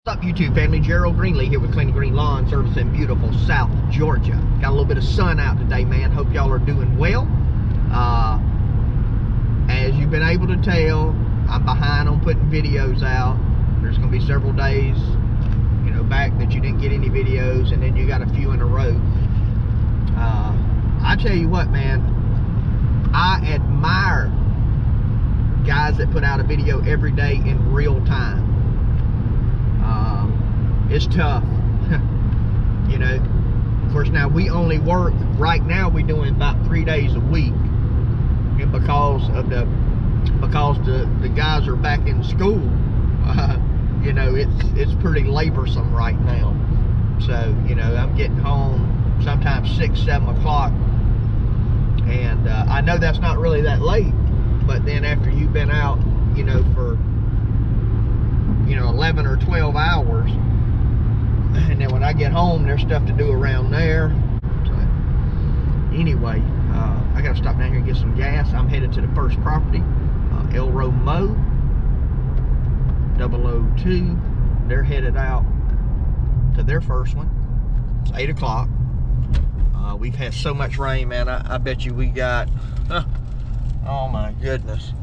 What's up, YouTube family? Gerald Greenlee here with Clean Green Lawn Service in beautiful South Georgia. Got a little bit of sun out today, man. Hope y'all are doing well. As you've been able to tell, I'm behind on putting videos out. There's going to be several days, back that you didn't get any videos, and then you got a few in a row. I tell you what, man, I admire guys that put out a video every day in real time. It's tough. Of course, now we only work, right now we're doing about 3 days a week, and because the guys are back in school, it's pretty laborsome right now. So I'm getting home sometimes 6, 7 o'clock, and I know that's not really that late, but then after you've been out for 11 or 12 hours, and then when I get home, there's stuff to do around there. So anyway, I gotta stop down here and get some gas. I'm headed to the first property, Elro Mo 002. They're headed out to their first one. It's 8 o'clock. We've had so much rain, man. I bet you we got, oh my goodness,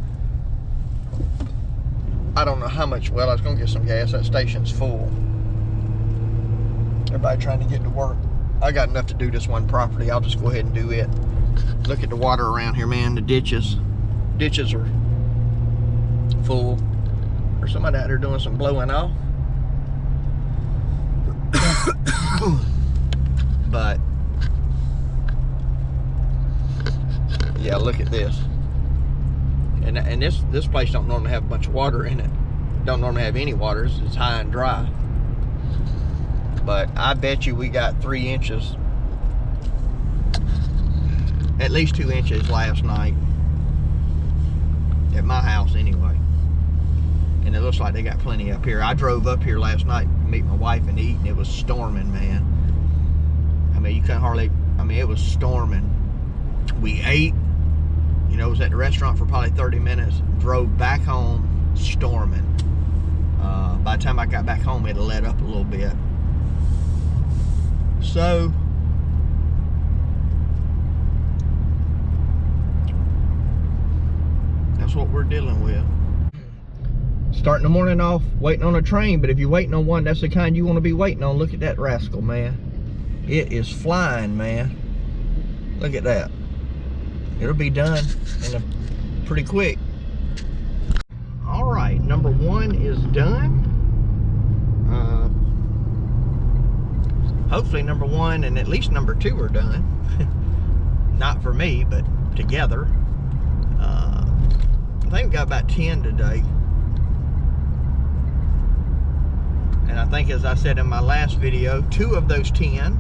I don't know how much. Well, I was gonna get some gas. That station's full. Everybody trying to get to work. I got enough to do this one property. I'll just go ahead and do it. Look at the water around here, man. The ditches are full. There's somebody out there doing some blowing off. But yeah, look at this. And this place don't normally have a bunch of water in it. Don't normally have any water. It's high and dry. But I bet you we got 3 inches, at least 2 inches last night, at my house anyway. And it looks like they got plenty up here. I drove up here last night to meet my wife and eat, and it was storming, man. I mean, you couldn't hardly, it was storming. We ate, was at the restaurant for probably 30 minutes, drove back home, storming. By the time I got back home, it had let up a little bit. So that's what we're dealing with. Starting the morning off waiting on a train, but if you're waiting on one, that's the kind you want to be waiting on. Look at that rascal, man. It is flying, man. Look at that. It'll be done pretty quick. All right, number 1 is done. Hopefully number 1 and at least number 2 are done. Not for me, but together. I think we got about 10 today. And I think, as I said in my last video, 2 of those 10,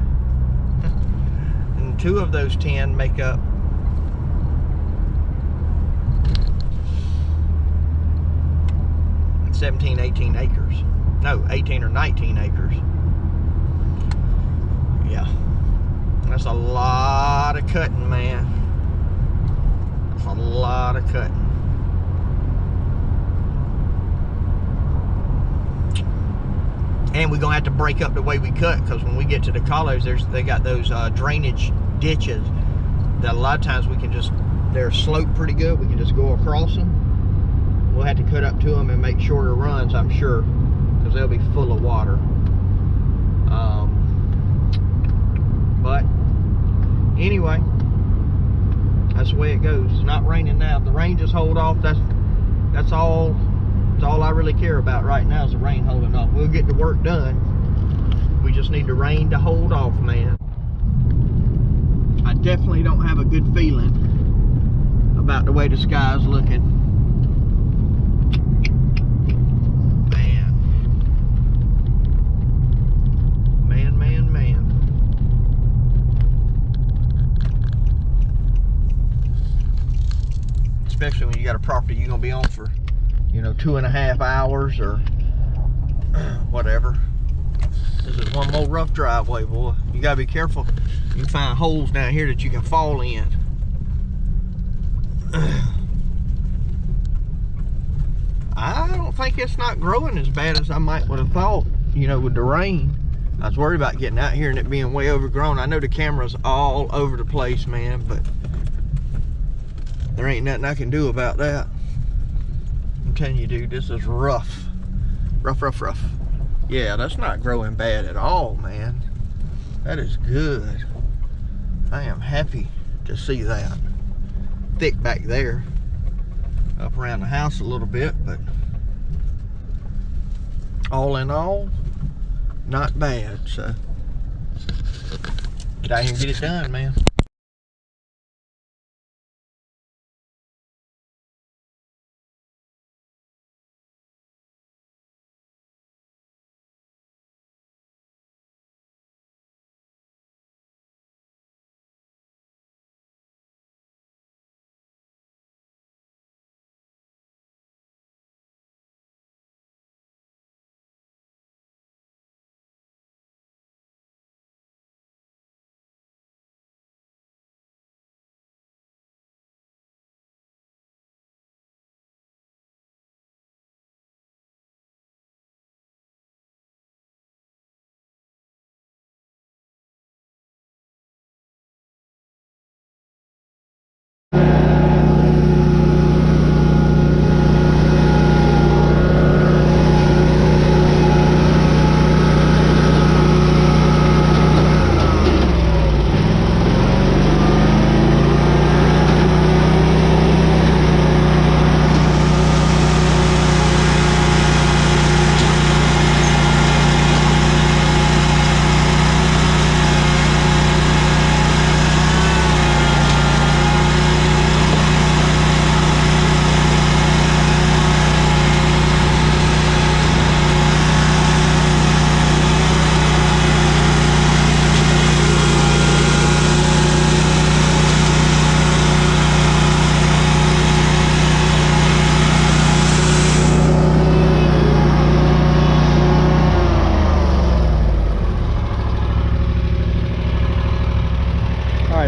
and 2 of those 10 make up 17, 18 acres. No, 18 or 19 acres. Yeah. That's a lot of cutting, man. That's a lot of cutting. And we're gonna have to break up the way we cut, because when we get to the colors, they got those drainage ditches that a lot of times they're sloped pretty good. We can just go across them. We'll have to cut up to them and make shorter runs, I'm sure, because they'll be full of water. But anyway, that's the way it goes. It's not raining now. If the rain just hold off, that's all. That's all I really care about right now, is the rain holding off. We'll get the work done. We just need the rain to hold off, man. I definitely don't have a good feeling about the way the sky's looking. Man. Especially when you got a property you're gonna be on for 2.5 hours or whatever. This is one more rough driveway, boy. You gotta be careful. You can find holes down here that you can fall in. I don't think it's not growing as bad as I might would have thought. you know, with the rain, I was worried about getting out here and it being way overgrown. I know the camera's all over the place, man, but there ain't nothing I can do about that. I'm telling you, dude, this is rough. Rough. Yeah, that's not growing bad at all, man. That is good. I am happy to see that. Thick back there. Up around the house a little bit, but all in all, not bad. So get out here and get it done, man.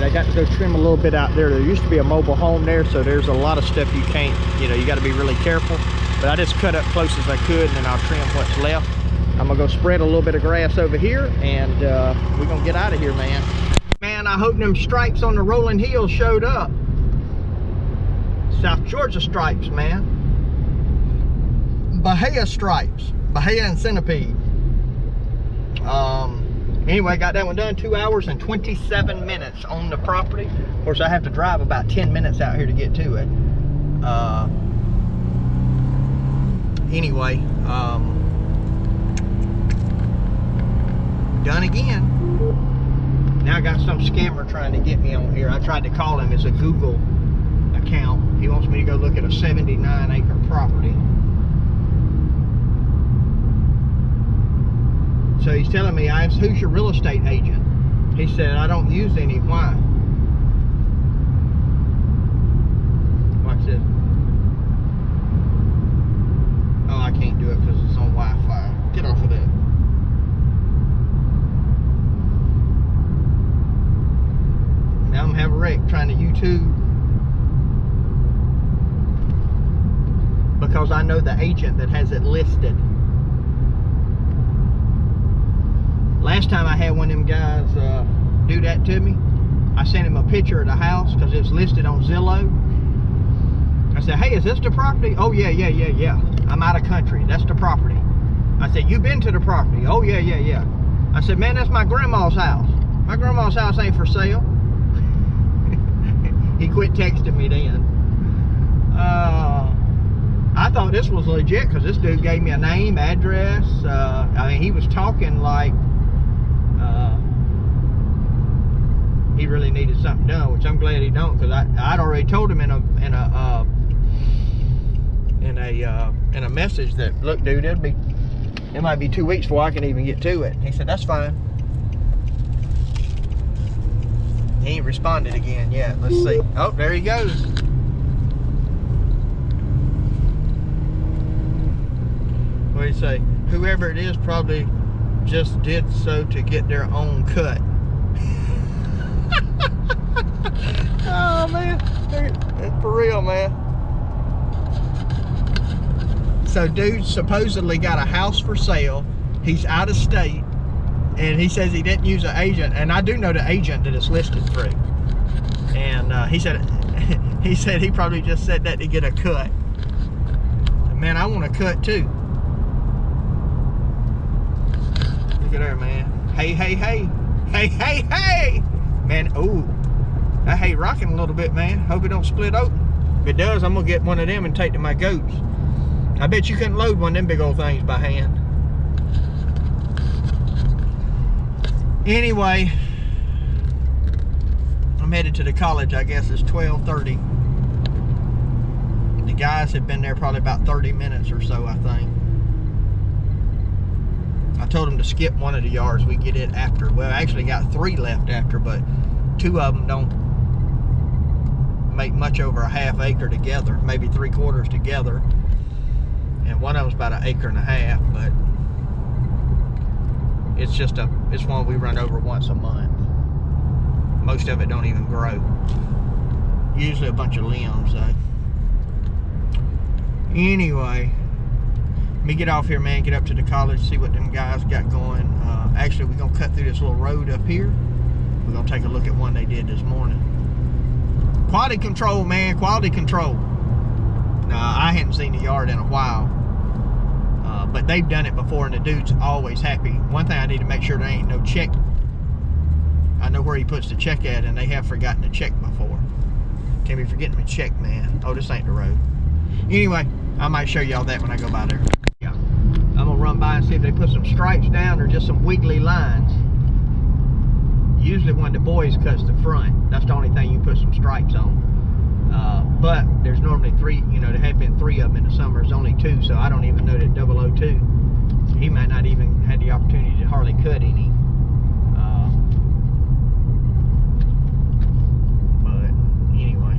I got to go trim a little bit out there. There used to be a mobile home there, so there's a lot of stuff you can't, you know, you got to be really careful. But I just cut up close as I could, and then I'll trim what's left. I'm gonna go spread a little bit of grass over here, and we're gonna get out of here, man. Man, I hope them stripes on the rolling hills showed up. South Georgia stripes, man. Bahia stripes, Bahia and centipede. Anyway, got that one done. 2 hours and 27 minutes on the property. Of course, I have to drive about 10 minutes out here to get to it. Anyway, done again. Now I got some scammer trying to get me on here. I tried to call him. It's a Google account. He wants me to go look at a 79-acre property. So he's telling me, I asked, who's your real estate agent? He said, I don't use any. Why? Watch this. Oh, I can't do it because it's on Wi-Fi. Get off of that. Now I'm gonna have a wreck trying to YouTube, because I know the agent that has it listed. Last time I had one of them guys do that to me, I sent him a picture of the house because it's listed on Zillow. I said, hey, is this the property? Oh, yeah. I'm out of country. That's the property. I said, you been to the property? Oh, yeah. I said, man, that's my grandma's house. My grandma's house ain't for sale. He quit texting me then. I thought this was legit because this dude gave me a name, address. I mean, he was talking like he really needed something done, which I'm glad he don't, because I'd already told him in a message that, look, dude, it might be 2 weeks before I can even get to it. He said, that's fine. He ain't responded again yet. Let's see. Oh, there he goes. What do you say? Whoever it is probably just did so to get their own cut. Oh, man. For real, man. So, dude supposedly got a house for sale He's out of state, and he says he didn't use an agent, and I do know the agent that it's listed through. And he said he probably just said that to get a cut. Man, I want a cut too. Look at there, man. Hey, hey, hey. Hey, hey, hey. Man, ooh. That hay rocking a little bit, man. Hope it don't split open. If it does, I'm gonna get one of them and take to my goats. I bet you couldn't load one of them big old things by hand. Anyway, I'm headed to the college. I guess it's 12:30. The guys have been there probably about 30 minutes or so, I think. I told them to skip one of the yards. We get it after. Well, I actually got 3 left after, but 2 of them don't make much over a ½ acre together, maybe 3/4 together. And one of them's about 1.5 acres, but it's one we run over once a month. Most of it don't even grow. Usually a bunch of limbs, though. Anyway, let me get off here, man, get up to the college, see what them guys got going. Actually, we're gonna cut through this little road up here. We're gonna take a look at one they did this morning. Quality control, man, quality control. Now, I hadn't seen the yard in a while, but they've done it before, and the dude's always happy. One thing I need to make sure there ain't no check. I know where he puts the check at, and they have forgotten to check before. Can't be forgetting to check, man. Oh, this ain't the road. Anyway, I might show y'all that when I go by there. Yeah, I'm gonna run by and see if they put some stripes down or just some wiggly lines. Usually when the boys cuts the front, that's the only thing you put some stripes on. But there's normally 3, you know, there have been 3 of them in the summer. There's only 2, so I don't even know that 002. He might not even had the opportunity to hardly cut any. But anyway,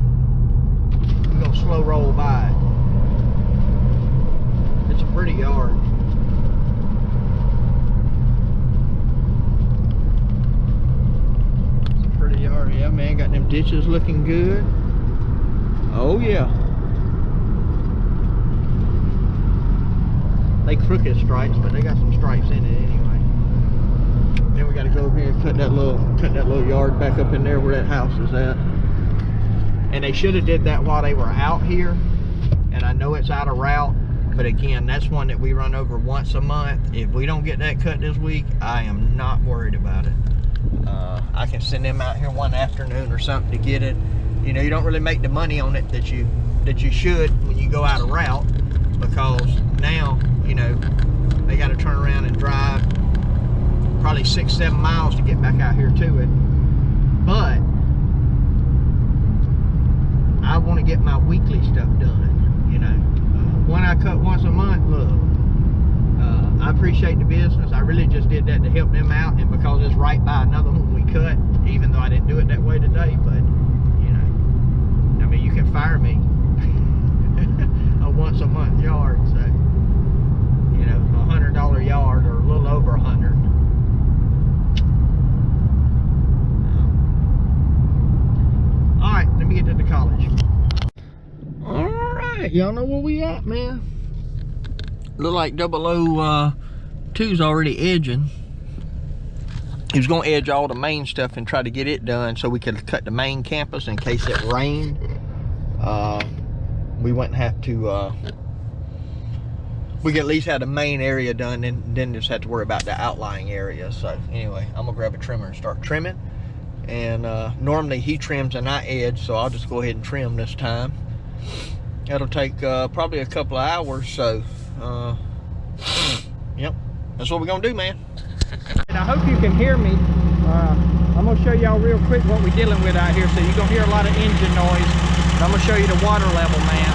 we're gonna slow roll by. It's a pretty yard. It's a pretty yard, yeah, man. Got them ditches looking good. Oh yeah. They crooked stripes, but they got some stripes in it anyway. Then we got to go over here and cut that little yard back up in there where that house is at. And they should have did that while they were out here. And I know it's out of route, but again, that's one that we run over once a month. If we don't get that cut this week, I am not worried about it. I can send them out here one afternoon or something to get it. You know, you don't really make the money on it that you should when you go out of route, because now, you know, they got to turn around and drive probably 6-7 miles to get back out here to it. But I want to get my weekly stuff done, you know. When I cut once a month, look, I appreciate the business. I really just did that to help them out, and because it's right by another one we cut, even though I didn't do it that way today. But you know, I mean, you can fire me a once a month yard, so you know, $100 yard or a little over 100. All right, let me get to the college. All right, y'all know where we at, man. Look like 002's already edging. He was gonna edge all the main stuff and try to get it done so we could cut the main campus in case it rained. We wouldn't have to, we could at least have the main area done and then just have to worry about the outlying area. So anyway, I'm gonna grab a trimmer and start trimming. And normally he trims and I edge, so I'll just go ahead and trim this time. That'll take probably a couple of hours, so yep, that's what we're gonna do, man. And I hope you can hear me. I'm gonna show y'all real quick what we're dealing with out here. So you're gonna hear a lot of engine noise. But I'm gonna show you the water level, man.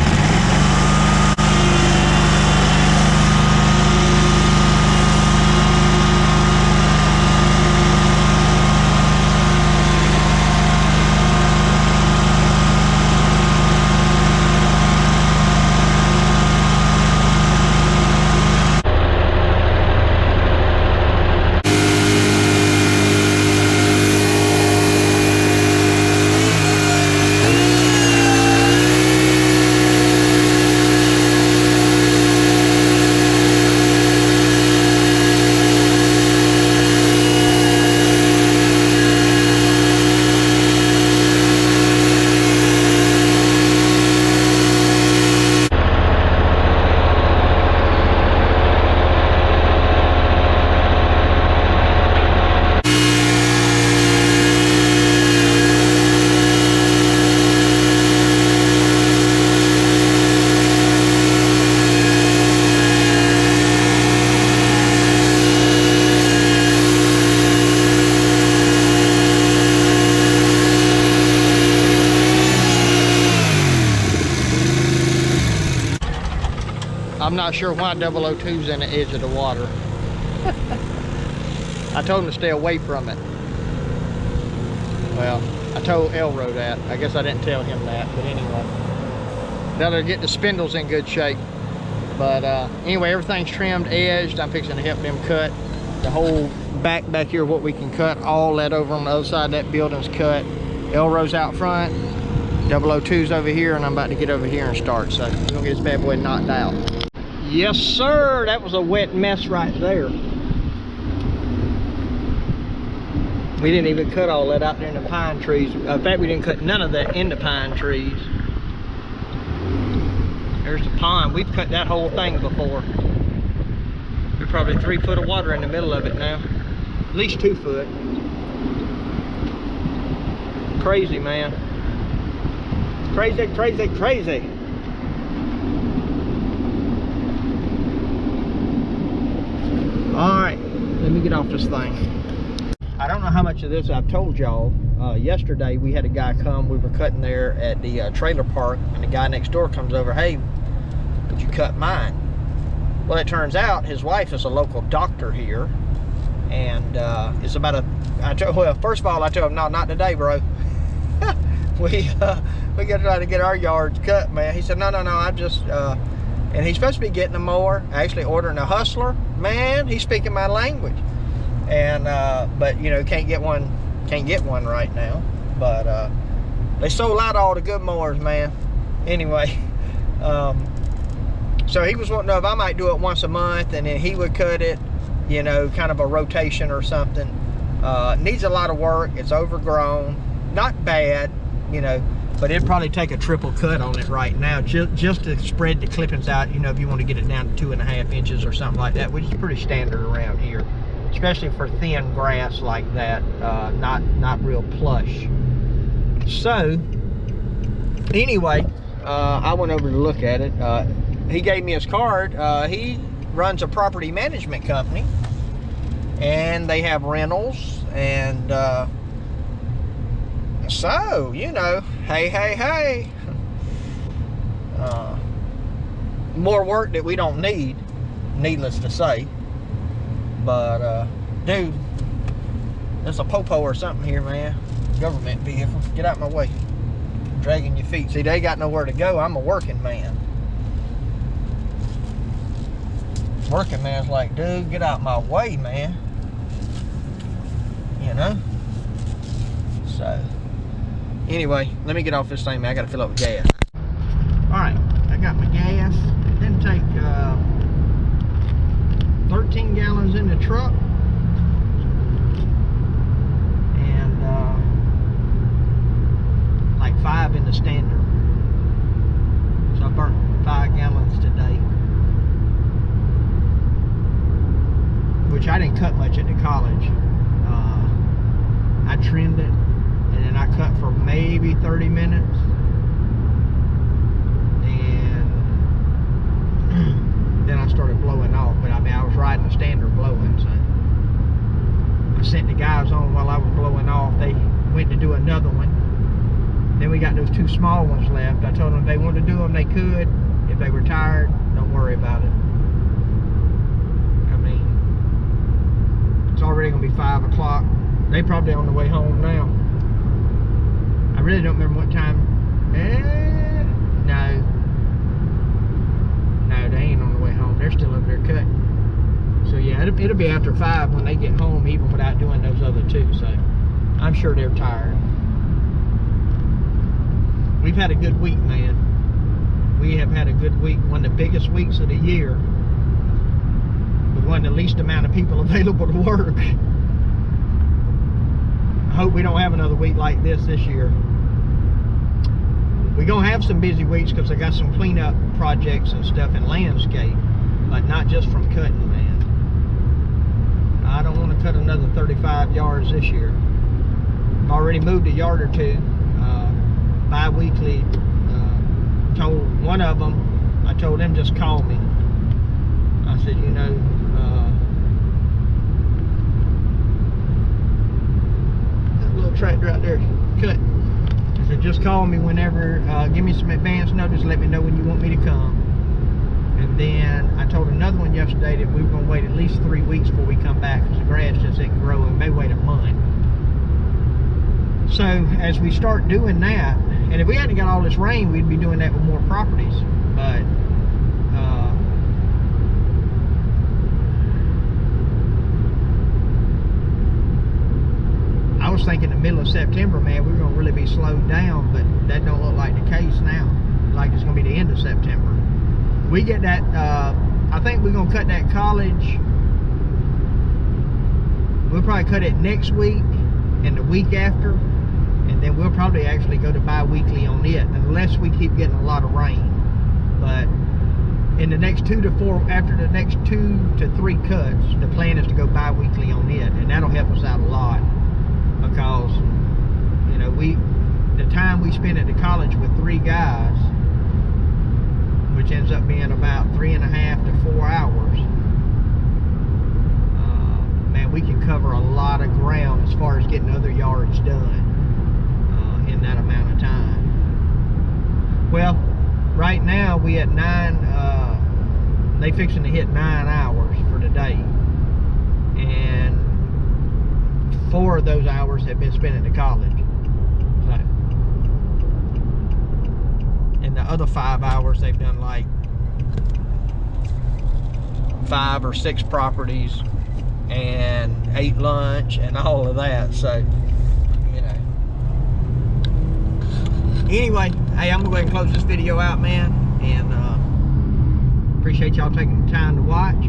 not sure why 002's in the edge of the water. I told him to stay away from it. Well, I told Elro that. I guess I didn't tell him that, but anyway. That'll get the spindles in good shape. But anyway, everything's trimmed, edged. I'm fixing to help them cut the whole back here, what we can cut. All that over on the other side of that building's cut. Elro's out front, 002's over here, and I'm about to get over here and start. So we're gonna get this bad boy knocked out. Yes, sir. That was a wet mess right there. We didn't even cut all that out there in the pine trees. In fact, we didn't cut none of that in the pine trees. There's the pond. We've cut that whole thing before. There's probably 3 foot of water in the middle of it now. At least 2 foot. Crazy, man. Crazy, crazy, crazy. All right, let me get off this thing. I don't know how much of this I've told y'all. Yesterday we had a guy come. We were cutting there at the trailer park, and the guy next door comes over. Hey, would you cut mine? Well, it turns out his wife is a local doctor here, and it's about a. Well, first of all, I told him, no, not today, bro. we got to try to get our yards cut, man. He said, no, I'm just. And he's supposed to be getting a mower, actually ordering a Hustler. Man, he's speaking my language. And but you know, can't get one right now. But they sold out all the good mowers, man. Anyway, so he was wanting to know if I might do it once a month, and then he would cut it, you know, kind of a rotation or something. Needs a lot of work. It's overgrown, not bad, you know, but it'd probably take a triple cut on it right now, just to spread the clippings out, you know, if you want to get it down to 2.5 inches or something like that, which is pretty standard around here, especially for thin grass like that, not real plush. So anyway, I went over to look at it. He gave me his card. He runs a property management company, and they have rentals, and so, you know, hey, more work that we don't need, needless to say. But dude, there's a popo or something here, man. Government vehicle, get out my way. Dragging your feet. See, they got nowhere to go. I'm a working man. Working man's like, dude, get out my way, man. You know? So anyway, let me get off this thing, man. I gotta fill up with gas. Alright, I got my gas. It didn't take 13 gallons in the truck, and like 5 in the standard. So I burnt 5 gallons today, which I didn't cut much at the college. I trimmed it, and then I cut for maybe 30 minutes, and then I started blowing off. But I mean, I was riding the standard blowing, so I sent the guys on while I was blowing off. They went to do another one. Then we got those 2 small ones left. I told them if they wanted to do them, they could. If they were tired, don't worry about it. I mean, it's already gonna be 5 o'clock. They probably on the way home now. I really don't remember what time. No, they ain't on the way home. They're still over there cutting. So yeah, it'll be after 5 when they get home, even without doing those other 2. So I'm sure they're tired. We've had a good week, man. We have had a good week. One of the biggest weeks of the year, with one of the least amount of people available to work. I hope we don't have another week like this year. We're gonna have some busy weeks because I got some cleanup projects and stuff in landscape, but not just from cutting, man. I don't want to cut another 35 yards this year. I've already moved a yard or 2 bi-weekly. Told one of them, I told them just call me. I said, you know, that little tractor out there cut. I said, just call me whenever, give me some advance notice, let me know when you want me to come. And then I told another one yesterday that we were going to wait at least 3 weeks before we come back because the grass just isn't growing. We may wait a month. So as we start doing that, and if we hadn't got all this rain, we'd be doing that with more properties. But I was thinking the middle of September, man, we were going to really be slowed down, but that don't look like the case now. Like it's going to be the end of September. We get that, I think we're going to cut that college. We'll probably cut it next week and the week after. And then we'll probably actually go to bi-weekly on it, unless we keep getting a lot of rain. But in the next 2 to 4, after the next 2 to 3 cuts, the plan is to go bi-weekly on it. And that'll help us out a lot. Because, you know, the time we spend at the college with 3 guys, which ends up being about 3.5 to 4 hours, man, we can cover a lot of ground as far as getting other yards done in that amount of time. Well, right now we at 9, they fixing to hit 9 hours for the day, and 4 of those hours have been spent at the college. So, and the other 5 hours they've done like 5 or 6 properties and ate lunch and all of that. So, you know. Anyway, hey, I'm gonna go ahead and close this video out, man, and appreciate y'all taking the time to watch.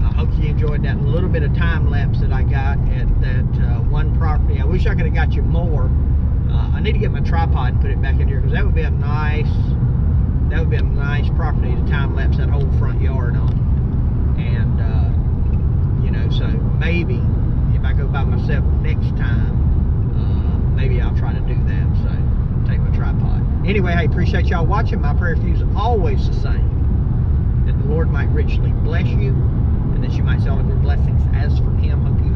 I hope you enjoyed that little bit of time lapse that I got at that one property. I wish I could have got you more. I need to get my tripod and put it back in here, because that would be a nice property to time lapse that whole front yard on. And you know, so maybe if I go by myself next time, maybe I'll try to do that. So take my tripod. Anyway, I appreciate y'all watching. My prayer for you is always the same, that the Lord might richly bless you, and that you might see all of your blessings as from Him. Hope you